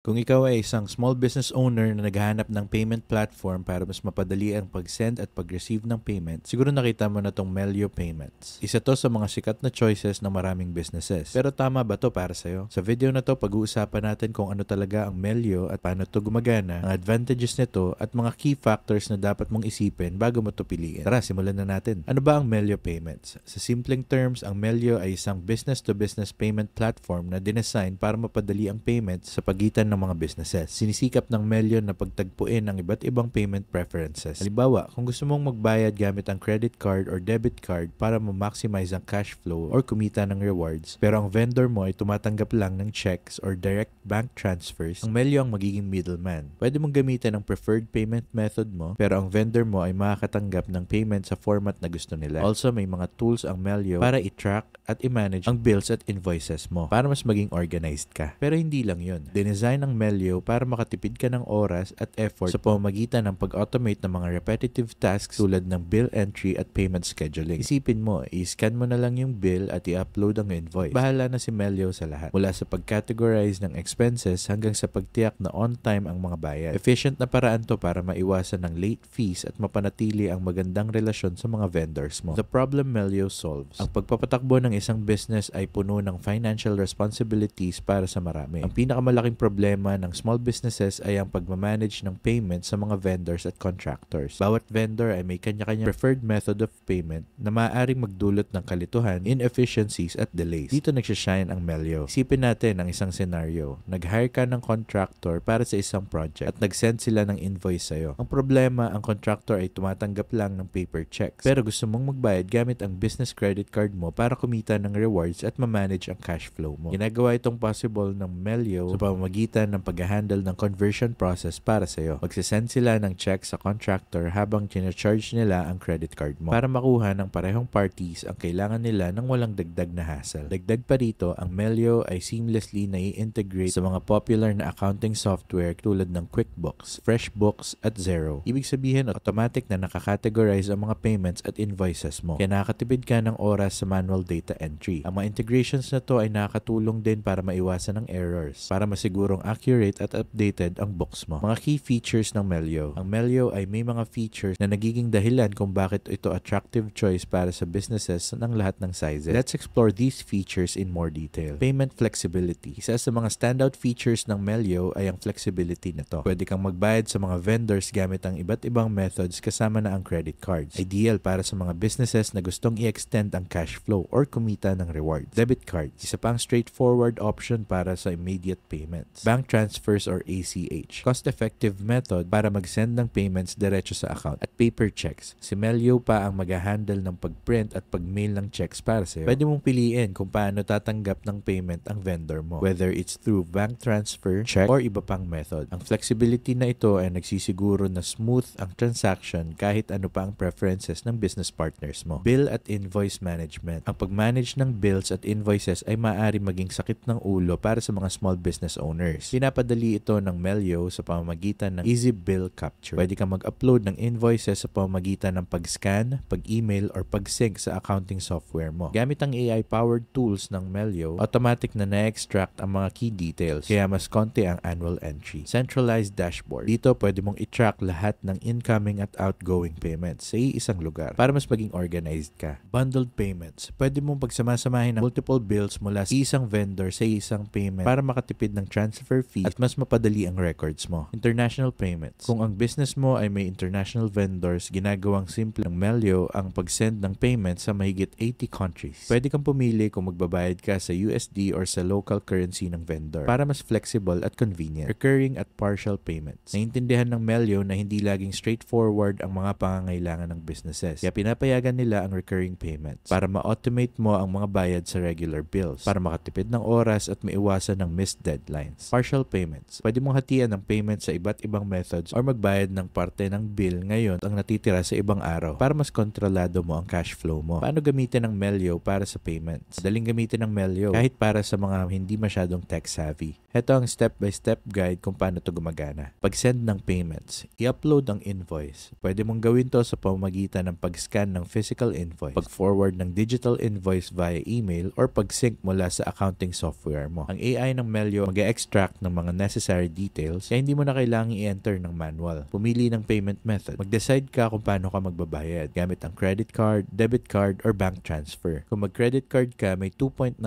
Kung ikaw ay isang small business owner na naghahanap ng payment platform para mas mapadali ang pag-send at pag-receive ng payment, siguro nakita mo na tong Melio Payments. Isa to sa mga sikat na choices ng maraming businesses. Pero tama ba to para sa'yo? Sa video na to, pag-uusapan natin kung ano talaga ang Melio at paano to gumagana, ang advantages nito at mga key factors na dapat mong isipin bago mo to piliin. Tara, simulan na natin. Ano ba ang Melio Payments? Sa simpleng terms, ang Melio ay isang business-to-business payment platform na dinesign para mapadali ang payments sa pagitan ng mga businesses. Sinisikap ng Melio na pagtagpuin ang iba't ibang payment preferences. Halimbawa, kung gusto mong magbayad gamit ang credit card or debit card para ma-maximize ang cash flow or kumita ng rewards, pero ang vendor mo ay tumatanggap lang ng checks or direct bank transfers, ang Melio ang magiging middleman. Pwede mong gamitin ang preferred payment method mo, pero ang vendor mo ay makakatanggap ng payment sa format na gusto nila. Also, may mga tools ang Melio para i-track at i-manage ang bills at invoices mo para mas maging organized ka. Pero hindi lang yun. Dinesign ng Melio para makatipid ka ng oras at effort sa pamamagitan ng pag-automate ng mga repetitive tasks tulad ng bill entry at payment scheduling. Isipin mo, i-scan mo na lang yung bill at i-upload ang invoice. Bahala na si Melio sa lahat. Mula sa pag-categorize ng expenses hanggang sa pagtiyak na on-time ang mga bayad. Efficient na paraan to para maiwasan ng late fees at mapanatili ang magandang relasyon sa mga vendors mo. The problem Melio solves. Ang pagpapatakbo ng isang business ay puno ng financial responsibilities para sa marami. Ang pinakamalaking problema ng small businesses ay ang pagmamanage ng payment sa mga vendors at contractors. Bawat vendor ay may kanya-kanya preferred method of payment na maaaring magdulot ng kalituhan, inefficiencies at delays. Dito nagsashine ang Melio. Isipin natin ang isang scenario. Nag-hire ka ng contractor para sa isang project at nag-send sila ng invoice sa'yo. Ang problema, ang contractor ay tumatanggap lang ng paper checks. Pero gusto mong magbayad gamit ang business credit card mo para kumita ng rewards at ma-manage ang cash flow mo. Ginagawa itong possible ng Melio sa pamamagitan ng pag-handle ng conversion process para sa iyo. Magsisend sila ng check sa contractor habang charge nila ang credit card mo para makuha ng parehong parties ang kailangan nila ng walang dagdag na hassle. Dagdag pa rito, ang Melio ay seamlessly na-integrate sa mga popular na accounting software tulad ng QuickBooks, FreshBooks at Xero. Ibig sabihin, automatic na nakakategorize ang mga payments at invoices mo. Kaya nakakatipid ka ng oras sa manual data entry. Ang mga integrations na to ay nakakatulong din para maiwasan ng errors, para masigurong accurate at updated ang books mo. Mga key features ng Melio. Ang Melio ay may mga features na nagiging dahilan kung bakit ito attractive choice para sa businesses ng lahat ng sizes. Let's explore these features in more detail. Payment flexibility. Isa sa mga standout features ng Melio ay ang flexibility na to. Pwede kang magbayad sa mga vendors gamit ang iba't ibang methods kasama na ang credit cards. Ideal para sa mga businesses na gustong i-extend ang cash flow or kumita ng rewards. Debit cards. Isa pang straightforward option para sa immediate payments. Bank transfers or ACH. Cost-effective method para mag-send ng payments diretso sa account. At paper checks. Si Melio pa ang mag-handle ng pag-print at pag-mail ng checks para sa'yo. Pwede mong piliin kung paano tatanggap ng payment ang vendor mo. Whether it's through bank transfer, check, or iba pang method. Ang flexibility na ito ay nagsisiguro na smooth ang transaction kahit ano pa ang preferences ng business partners mo. Bill at invoice management. Ang pag-manage ng bills at invoices ay maaari maging sakit ng ulo para sa mga small business owners. Pinapadali ito ng Melio sa pamamagitan ng easy bill capture. Pwede kang mag-upload ng invoices sa pamamagitan ng pag-scan, pag-email, or pag-sync sa accounting software mo. Gamit ang AI-powered tools ng Melio, automatic na na-extract ang mga key details, kaya mas konti ang annual entry. Centralized dashboard. Dito pwede mong i-track lahat ng incoming at outgoing payments sa isang lugar para mas maging organized ka. Bundled payments. Pwede mong pagsamasamahin ng multiple bills mula sa isang vendor sa isang payment para makatipid ng transfer fee at mas mapadali ang records mo. International payments. Kung ang business mo ay may international vendors, ginagawang simple ng Melio ang pag-send ng payments sa mahigit 80 countries. Pwede kang pumili kung magbabayad ka sa USD or sa local currency ng vendor para mas flexible at convenient. Recurring at partial payments. Naintindihan ng Melio na hindi laging straightforward ang mga pangangailangan ng businesses. Kaya pinapayagan nila ang recurring payments para ma-automate mo ang mga bayad sa regular bills, para makatipid ng oras at maiwasan ng missed deadlines. Partial payments. Pwede mong hatian ng payments sa iba't ibang methods or magbayad ng parte ng bill ngayon ang natitira sa ibang araw para mas kontrolado mo ang cash flow mo. Paano gamitin ang Melio para sa payments? Madaling gamitin ang Melio kahit para sa mga hindi masyadong tech savvy. Ito ang step-by-step guide kung paano ito gumagana. Pag-send ng payments. I-upload ang invoice. Pwede mong gawin to sa pamamagitan ng pag-scan ng physical invoice, pag-forward ng digital invoice via email, or pag-sync mula sa accounting software mo. Ang AI ng Melio mag-extract extract ng mga necessary details kaya hindi mo na kailangang i-enter ng manual. Pumili ng payment method. Mag-decide ka kung paano ka magbabayad gamit ang credit card, debit card, or bank transfer. Kung mag-credit card ka, may 2.9%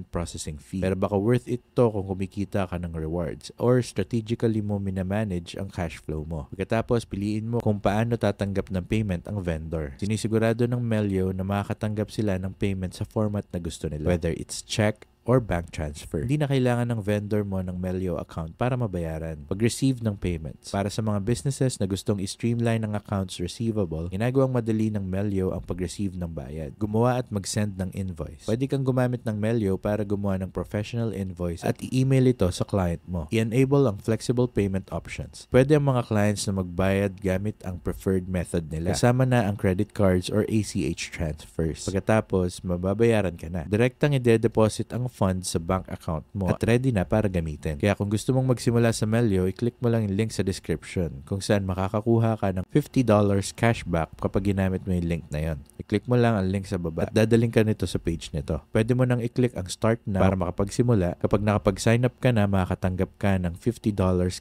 processing fee. Pero baka worth it to kung kumikita ka ng rewards or strategically mo minamanage ang cash flow mo. Pagkatapos, piliin mo kung paano tatanggap ng payment ang vendor. Sinisigurado ng Melio na makakatanggap sila ng payment sa format na gusto nila. Whether it's check or bank transfer. Hindi na kailangan ng vendor mo ng Melio account para mabayaran. Pag-receive ng payments. Para sa mga businesses na gustong i-streamline ng accounts receivable, ginagawang madali ng Melio ang pag-receive ng bayad. Gumawa at mag-send ng invoice. Pwede kang gumamit ng Melio para gumawa ng professional invoice at i-email ito sa client mo. I-enable ang flexible payment options. Pwede ang mga clients na magbayad gamit ang preferred method nila. Kasama na ang credit cards or ACH transfers. Pagkatapos, mababayaran ka na. Direktang ide-deposit ang funds sa bank account mo at ready na para gamitin. Kaya kung gusto mong magsimula sa Melio, i-click mo lang yung link sa description kung saan makakakuha ka ng $50 cashback kapag ginamit mo yung link na yon. I-click mo lang ang link sa baba at dadaling ka nito sa page nito. Pwede mo nang i-click ang start now para makapagsimula. Kapag nakapag-sign up ka na, makakatanggap ka ng $50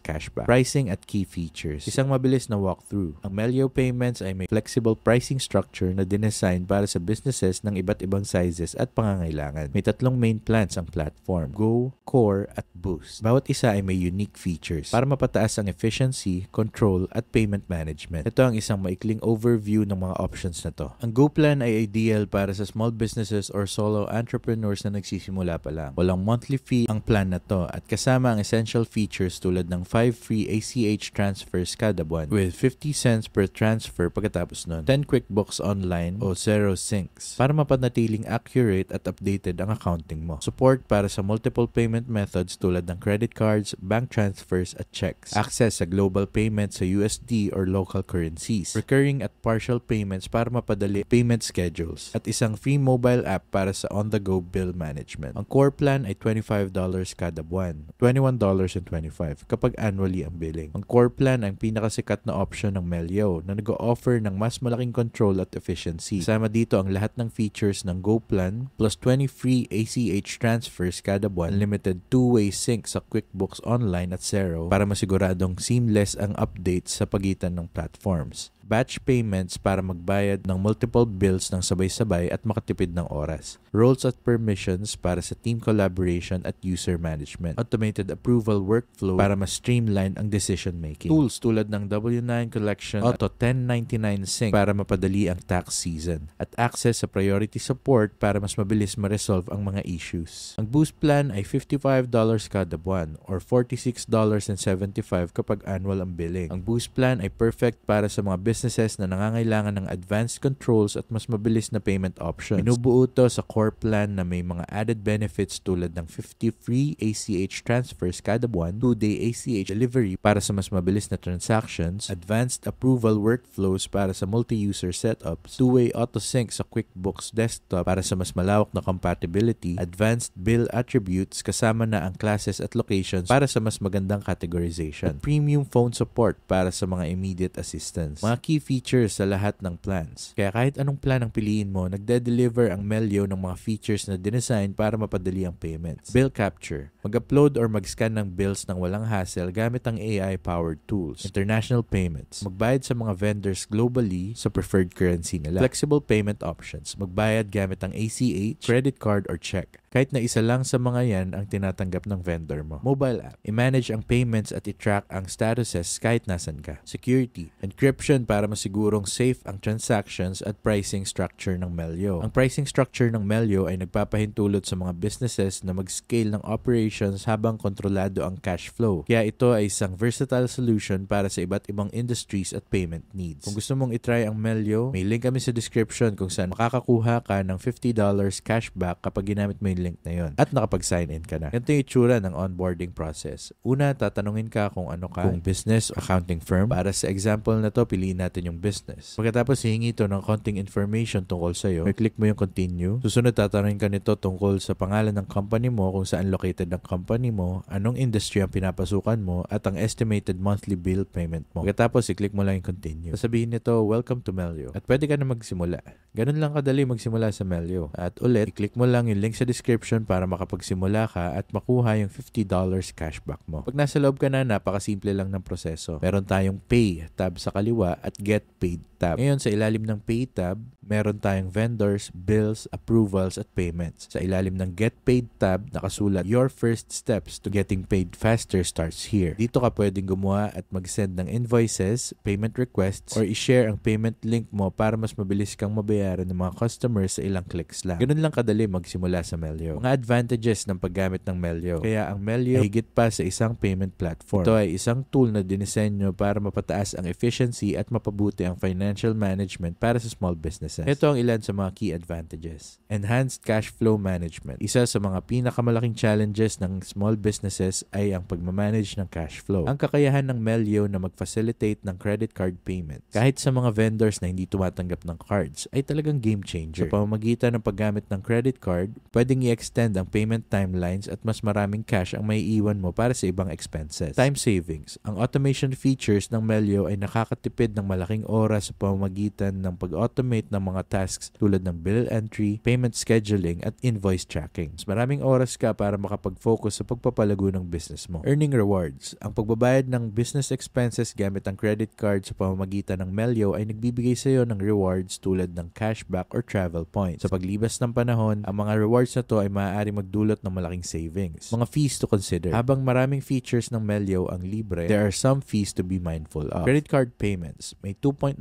cashback. Pricing at key features. Isang mabilis na walkthrough. Ang Melio Payments ay may flexible pricing structure na dinesign para sa businesses ng iba't ibang sizes at pangangailangan. May 3 main plans ang platform: Go, Core, at Boost. Bawat isa ay may unique features para mapataas ang efficiency, control, at payment management. Ito ang isang maikling overview ng mga options na to. Ang Go plan ay ideal para sa small businesses or solo entrepreneurs na nagsisimula pa lang. Walang monthly fee ang plan na to at kasama ang essential features tulad ng 5 free ACH transfers kada buwan with 50 cents per transfer pagkatapos nun, 10 QuickBooks Online o Xero Syncs para mapanatiling accurate at updated ang accounting mo. Support para sa multiple payment methods tulad ng credit cards, bank transfers, at checks. Access sa global payments sa USD or local currencies. Recurring at partial payments para mapadali payment schedules. At isang free mobile app para sa on-the-go bill management. Ang core plan ay $25 kada buwan, $21.25 kapag annually ang billing. Ang core plan ay ang pinakasikat na option ng Melio na nag-o-offer ng mas malaking control at efficiency. Kasama dito ang lahat ng features ng Go plan plus 20 free ACH transfers kada buwan, unlimited two-way sync sa QuickBooks Online at Xero para masiguradong seamless ang updates sa pagitan ng platforms. Batch payments para magbayad ng multiple bills ng sabay-sabay at makatipid ng oras. Roles at permissions para sa team collaboration at user management. Automated approval workflow para mas streamline ang decision making. Tools tulad ng W9 collection, Auto 1099 sync para mapadali ang tax season. At access sa priority support para mas mabilis ma-resolve ang mga issues. Ang Boost plan ay $55 kada buwan or $46.75 kapag annual ang billing. Ang Boost plan ay perfect para sa mga businesses na nangangailangan ng advanced controls at mas mabilis na payment options. Binubuo ito sa core plan na may mga added benefits tulad ng 50 free ACH transfers kada buwan, 2-day ACH delivery para sa mas mabilis na transactions, advanced approval workflows para sa multi-user setups, two-way auto-sync sa QuickBooks Desktop para sa mas malawak na compatibility, advanced bill attributes kasama na ang classes at locations para sa mas magandang categorization, at premium phone support para sa mga immediate assistance. Mga key features sa lahat ng plans. Kaya kahit anong plan ang piliin mo, nagde-deliver ang Melio ng mga features na dinesign para mapadali ang payments. Bill capture. Mag-upload or mag-scan ng bills ng walang hassle gamit ang AI-powered tools. International payments. Magbayad sa mga vendors globally sa preferred currency nila. Flexible payment options. Magbayad gamit ang ACH, credit card, or check. Kahit na isa lang sa mga yan ang tinatanggap ng vendor mo. Mobile app. I-manage ang payments at i-track ang statuses kahit nasan ka. Security. Encryption para masigurong safe ang transactions at pricing structure ng Melio. Ang pricing structure ng Melio ay nagpapahintulot sa mga businesses na mag-scale ng operations habang kontrolado ang cash flow. Kaya ito ay isang versatile solution para sa iba't ibang industries at payment needs. Kung gusto mong itry ang Melio, may link kami sa description kung saan makakakuha ka ng $50 cashback kapag ginamit mo yung link na yun at nakapag-sign in ka na. Ganito yung itsura ng onboarding process. Una, tatanungin ka kung ano ka, kung business o accounting firm. Para sa example na to, piliin natin yung business. Pagkatapos hihingi ito ng konting information tungkol sa'yo, may click mo yung continue. Susunod, tatanungin ka nito tungkol sa pangalan ng company mo, kung saan located ang company mo, anong industry ang pinapasukan mo, at ang estimated monthly bill payment mo. Pagkatapos, i-click mo lang yung continue. Sasabihin nito, welcome to Melio. At pwede ka na magsimula. Ganun lang kadali magsimula sa Melio. At ulit, i-click mo lang yung link sa description para makapagsimula ka at makuha yung $50 cashback mo. Pag nasa loob ka na, napakasimple lang ng proseso. Meron tayong Pay tab sa kaliwa at Get Paid tab. Ngayon, sa ilalim ng Pay tab, meron tayong vendors, bills, approvals, at payments. Sa ilalim ng Get Paid tab, nakasulat, your first steps to getting paid faster starts here. Dito ka pwedeng gumawa at mag-send ng invoices, payment requests, or i-share ang payment link mo para mas mabilis kang mabayaran ng mga customers sa ilang clicks lang. Ganun lang kadali magsimula sa Melio. Mga advantages ng paggamit ng Melio. Kaya ang Melio ay higit pa sa isang payment platform. Ito ay isang tool na dinisenyo para mapataas ang efficiency at mapabuti ang financial management para sa small businesses. Ito ang ilan sa mga key advantages. Enhanced cash flow management. Isa sa mga pinakamalaking challenges ng small businesses ay ang pagmamanage ng cash flow. Ang kakayahan ng Melio na mag-facilitate ng credit card payments kahit sa mga vendors na hindi tumatanggap ng cards ay talagang game changer. Sa pamamagitan ng paggamit ng credit card, pwedeng i-extend ang payment timelines at mas maraming cash ang maiiwan mo para sa ibang expenses. Time savings. Ang automation features ng Melio ay nakakatipid ng malaking oras sa pamamagitan ng pag-automate ng mga tasks tulad ng bill entry, payment scheduling, at invoice tracking. Mas maraming oras ka para makapag-focus sa pagpapalago ng business mo. Earning rewards. Ang pagbabayad ng business expenses gamit ang credit card sa pamamagitan ng Melio ay nagbibigay sa iyo ng rewards tulad ng cashback or travel points. Sa paglibas ng panahon, ang mga rewards na to ay maaari magdulot ng malaking savings. Mga fees to consider. Habang maraming features ng Melio ang libre, there are some fees to be mindful of. Credit card payments. May 2.9%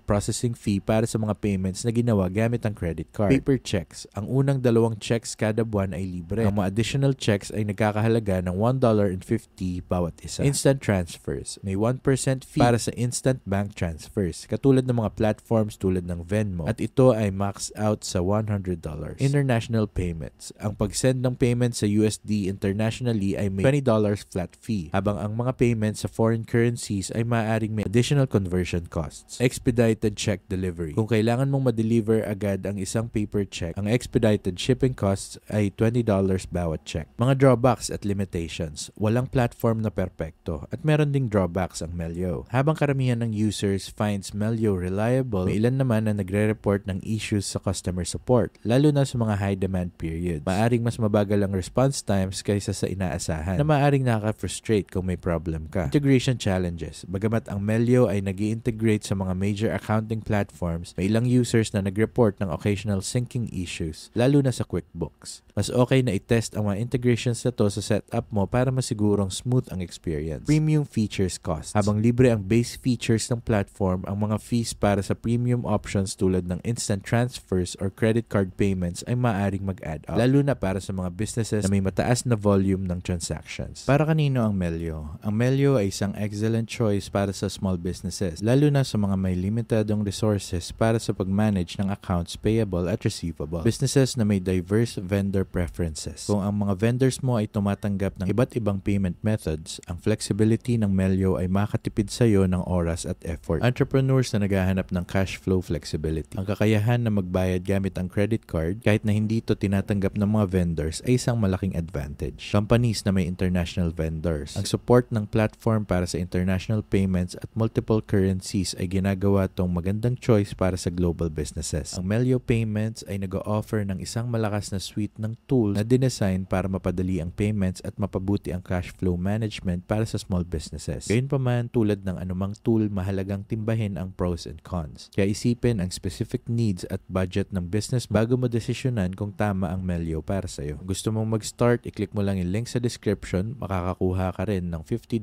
processing fee para sa mga payments na ginawa gamit ang credit card. Paper checks. Ang unang 2 checks kada buwan ay libre. Ang mga additional checks ay nagkakahalaga ng $1.50 bawat isa. Instant transfers. May 1% fee para sa instant bank transfers, katulad ng mga platforms tulad ng Venmo, at ito ay max out sa $100. International payments. Ang pag-send ng payments sa USD internationally ay may $20 flat fee, habang ang mga payments sa foreign currencies ay maaaring may additional conversion costs. Expedited check delivery. Kung kailangan mong ma-deliver agad ang isang paper check, ang expedited shipping costs ay $20 bawat check. Mga drawbacks at limitations. Walang platform na perpekto at meron ding drawbacks ang Melio. Habang karamihan ng users finds Melio reliable, may ilan naman na nagre-report ng issues sa customer support, lalo na sa mga high demand periods. Maaring mas mabagal ang response times kaysa sa inaasahan, na maaring nakaka-frustrate kung may problem ka. Integration challenges. Bagamat ang Melio ay nag-i-integrate sa mga major accounting platforms, may ilang users na nag-report ng occasional syncing issues, lalo na sa QuickBooks. Mas okay na i-test ang mga integrations na to sa setup mo para masigurong smooth ang experience. Premium features costs. Habang libre ang base features ng platform, ang mga fees para sa premium options tulad ng instant transfers or credit card payments ay maaaring mag-add up, lalo na para sa mga businesses na may mataas na volume ng transactions. Para kanino ang Melio? Ang Melio ay isang excellent choice para sa small businesses, lalo na sa mga may limitadong resources para sa pag-manage ng accounts payable at receivable. Businesses na may diverse vendor preferences. Kung ang mga vendors mo ay tumatanggap ng iba't ibang payment methods, ang flexibility ng Melio ay makatipid sa iyo ng oras at effort. Entrepreneurs na naghahanap ng cash flow flexibility. Ang kakayahan na magbayad gamit ang credit card kahit na hindi ito tinatanggap ng mga vendors ay isang malaking advantage. Companies na may international vendors. Ang support ng platform para sa international payments at multiple currencies ay ginagawa tong magandang choice para sa global businesses. Ang Melio Payments ay nag-o-offer ng isang malakas na suite ng tools na dinesign para mapadali ang payments at mapabuti ang cash flow management para sa small businesses. Gayunpaman, tulad ng anumang tool, mahalagang timbahin ang pros and cons. Kaya isipin ang specific needs at budget ng business bago mo desisyonan kung tama ang Melio para sa iyo. Kung gusto mong mag-start, i-click mo lang yung link sa description, makakakuha ka rin ng $50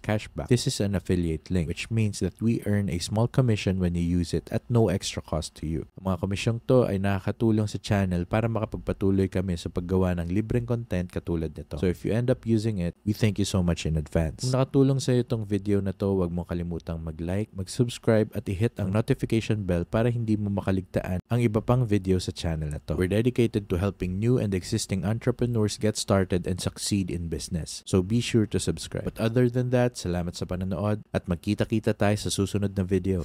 cashback. This is an affiliate link, which means that we earn a small commission when you use it at no extra cost to you. Ang mga komisyong to ay nakakatulong sa channel para makapagpatuloy kami sa paggawa ng libreng content katulad nito. So if you end up using it, we thank you so much in advance. Kung nakatulong sa iyo itong video na to, huwag mong kalimutang mag-like, mag-subscribe at i-hit ang notification bell para hindi mo makaligtaan ang iba pang video sa channel na to. We're dedicated to helping new and existing entrepreneurs get started and succeed in business. So be sure to subscribe. But other than that, salamat sa panonood at magkita-kita tayo sa susunod na video.